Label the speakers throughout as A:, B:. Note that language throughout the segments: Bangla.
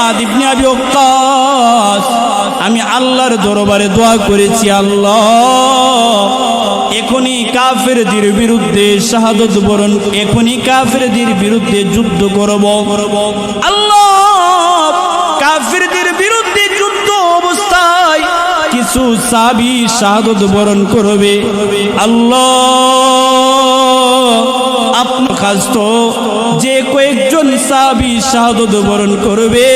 A: সাদ ইবনে আবি ওয়াক্কাস, আমি আল্লাহর দরবারে দোয়া করেছি, আল্লাহ এখনই কাফেরদের বিরুদ্ধে শাহাদত বরণ, এখনই কাফেরদের বিরুদ্ধে যুদ্ধ করব। আল্লাহ কাফেরদের বিরুদ্ধে যুদ্ধ অবস্থায় কিছু সাহাবী শাহাদত বরণ করবে। আল্লাহ আপনার কাজ তো যে কয়েকজন সাহাবী শাহাদত বরণ করবে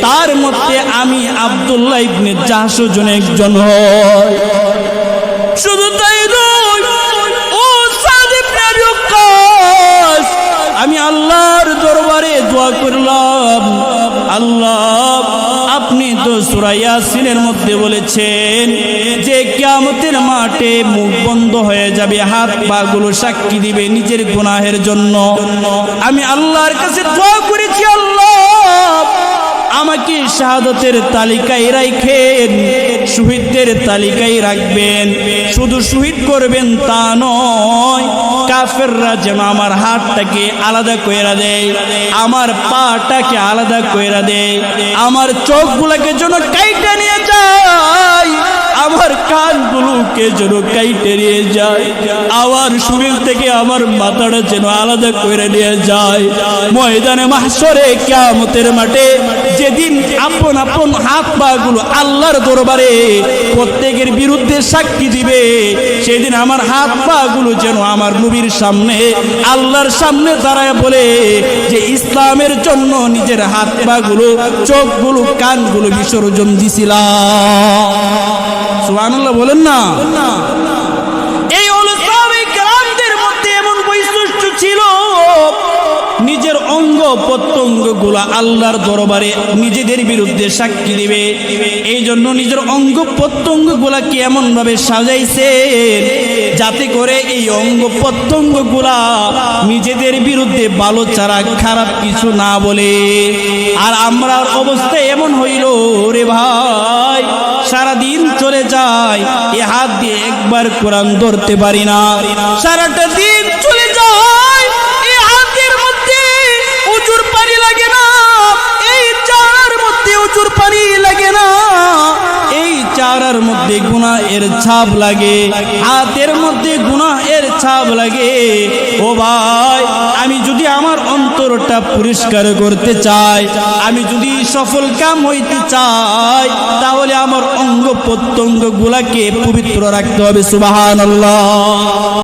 A: তার মধ্যে আমি আব্দুল্লাহ ইবনে জাহশ একজন হয়। শুধু তাই নয়, ও সাদ ইবনে আবি ওয়াক্কাস, আমি আল্লাহর দরবারে দোয়া করলাম, আল্লাহ আপনি তো সূরা ইয়াসিনের মধ্যে বলেছেন যে কিয়ামতের মাঠে মুখ বন্ধ হয়ে যাবে, হাত পা গুলো সাক্ষী দিবে নিজের গুনাহের জন্য। আমি আল্লাহর কাছে দোয়া করেছি, আল্লাহ আমাকে শাহাদতের তালিকায় রাখেন, শহীদদের তালিকায় রাখবেন। শুধু শহীদ করবেন তা নয়, কাফেররা যেন আমার হাতটাকে আলাদা কইরা দেয়, আমার পাটাকে আলাদা কইরা দেয়, আমার চোখগুলোকে যেন কাইটা নিয়ে যায়, আমার কানগুলোকে যেন কাইটে নিয়ে যায়, আমার শরীর থেকে আমার মাথাটা যেন আলাদা করে নিয়ে যায়। ময়দানে মাহশরে কিয়ামতের মাঠে যেদিন আপন আপন হাত পা গুলো আল্লাহর দরবারে প্রত্যেকের বিরুদ্ধে সাক্ষী দিবে, সেদিন আমার হাত পা গুলো যেন আমার নবীর সামনে আল্লাহর সামনে দাঁড়ায় বলে যে ইসলামের জন্য নিজের হাত পা গুলো চোখগুলো কানগুলো বিসর্জন দিছিলাম। সুবহানাল্লাহ বলেন না। এই হলো সাহাবায়ে কেরামদের মধ্যে এমন বৈশিষ্ট্য ছিল, নিজের অঙ্গ প্রত্যঙ্গ গুলা আল্লাহর দরবারে নিজেদের বিরুদ্ধে সাক্ষী দিবে। এই জন্য নিজের অঙ্গ প্রত্যঙ্গ গুলাকে এমন ভাবে সাজাইছেন যাতে করে এই অঙ্গ প্রত্যঙ্গ গুলা নিজেদের বিরুদ্ধে ভালো ছাড়া খারাপ কিছু না বলে। আর আমরার অবস্থা এমন হইল রে ভাই, সারাদিন চলে যায় এ হাত দিয়ে একবার কোরআন ধরতে পারি না, সারাটা দিন চলে যায় এই হাতের মধ্যে উজুর পানি লাগে না, এই চারার মধ্যে উজুর পানি লাগে না, এই চারার মধ্যে গুনাহের ছাপ লাগে, হাতের মধ্যে গুনাহের ছাপ লাগে। ও ভাই, আমি যদি আমার অন্তরটা পরিষ্কার করতে চাই, আমি যদি সফল কাম হইতে চাই, তাহলে আমার অঙ্গ প্রত্যঙ্গ গুলাকে পবিত্র রাখতে হবে। সুবহানাল্লাহ।